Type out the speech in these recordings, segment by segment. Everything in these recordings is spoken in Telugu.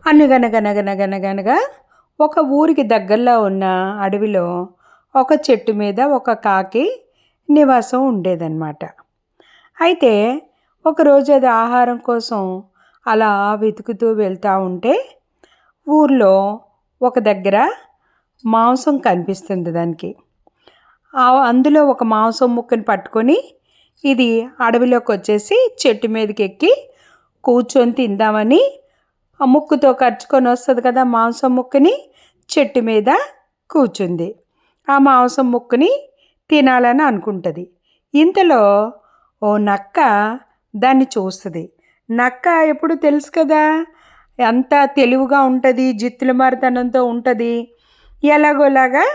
అనగనగనగనగనగనగా ఒక ఊరికి దగ్గరలో ఉన్న అడవిలో ఒక చెట్టు మీద ఒక కాకి నివాసం ఉండేదన్నమాట. అయితే ఒకరోజు అది ఆహారం కోసం అలా వెతుకుతూ వెళ్తూ ఉంటే ఊర్లో ఒక దగ్గర మాంసం కనిపిస్తుంది దానికి. అందులో ఒక మాంసం ముక్కని పట్టుకొని ఇది అడవిలోకి వచ్చేసి చెట్టు మీదకి ఎక్కి కూర్చొని తిందామని ఆ ముక్కుతో కరుచుకొని వస్తుంది కదా మాంసం ముక్కని, చెట్టు మీద కూర్చుంది. ఆ మాంసం ముక్కని తినాలని అనుకుంటుంది. ఇంతలో ఓ నక్క దాన్ని చూస్తుంది. నక్క ఎప్పుడు తెలుసు కదా, ఎంత తెలివిగా ఉంటుంది, జిత్తుల మారితనంతో ఉంటుంది. ఎలాగోలాగా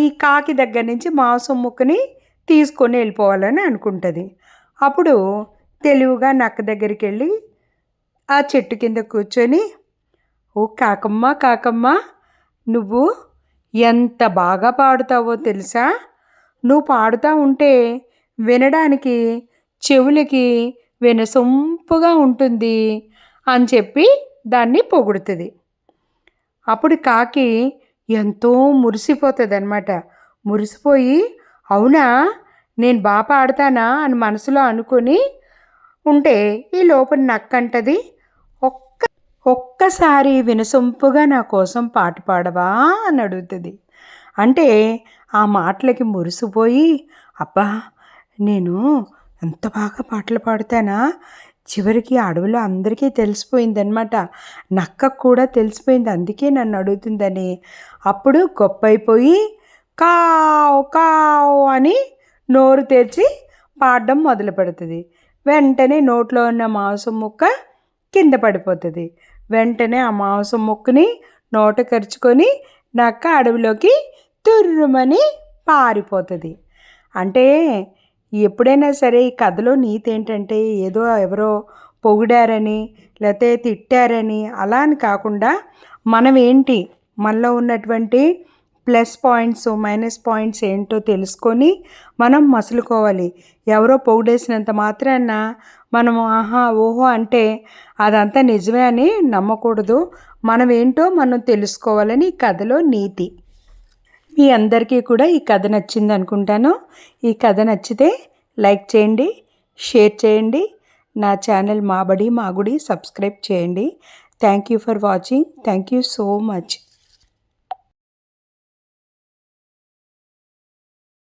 ఈ కాకి దగ్గర నుంచి మాంసం ముక్కని తీసుకొని వెళ్ళిపోవాలని అనుకుంటుంది. అప్పుడు తెలివిగా నక్క దగ్గరికి వెళ్ళి ఆ చెట్టు కింద కూర్చొని, ఓ కాకమ్మ కాకమ్మ, నువ్వు ఎంత బాగా పాడుతావో తెలుసా, నువ్వు పాడుతూ ఉంటే వినడానికి చెవులకి వినసొంపుగా ఉంటుంది అని చెప్పి దాన్ని పొగుడుతుంది. అప్పుడు కాకి ఎంతో మురిసిపోతుంది అన్నమాట. మురిసిపోయి అవునా నేను బాగా పాడతానా అని మనసులో అనుకొని ఉంటే ఈ లోపల నక్కంటది, ఒక్కసారి వినసొంపుగా నా కోసం పాట పాడవా అని అడుగుతుంది. అంటే ఆ మాటలకి మురిసిపోయి అబ్బా నేను ఎంత బాగా పాటలు పాడతానా, చివరికి అడవిలో అందరికీ తెలిసిపోయిందనమాట, నక్కకు కూడా తెలిసిపోయింది, అందుకే నన్ను అడుగుతుందని. అప్పుడు గొప్ప అయిపోయి కావ్ కావ్ అని నోరు తెరిచి పాడడం మొదలు పెడుతుంది. వెంటనే నోట్లో ఉన్న మాంసం ముక్క కింద పడిపోతుంది. వెంటనే ఆ మాంసం ముక్కని నోట కరుచుకొని నక్క అడవిలోకి తుర్రుమని పారిపోతుంది. అంటే ఎప్పుడైనా సరే ఈ కథలో నీతి ఏంటంటే ఏదో ఎవరో పొగిడారని లేకపోతే తిట్టారని అలా అని కాకుండా మనం ఏంటి మనలో ఉన్నటువంటి ప్లస్ పాయింట్స్ మైనస్ పాయింట్స్ ఏంటో తెలుసుకొని మనం మసులుకోవాలి. ఎవరో పొగిడేసినంత మాత్రాన మనము ఆహా ఓహో అంటే అదంతా నిజమే అని నమ్మకూడదు. మనం ఏంటో మనం తెలుసుకోవాలని ఈ కథలో నీతి. మీ అందరికీ కూడా ఈ కథ నచ్చింది అనుకుంటాను. ఈ కథ నచ్చితే లైక్ చేయండి, షేర్ చేయండి, నా ఛానల్ మాబడి మాగుడి సబ్స్క్రైబ్ చేయండి. Thank you for watching. Thank you so much.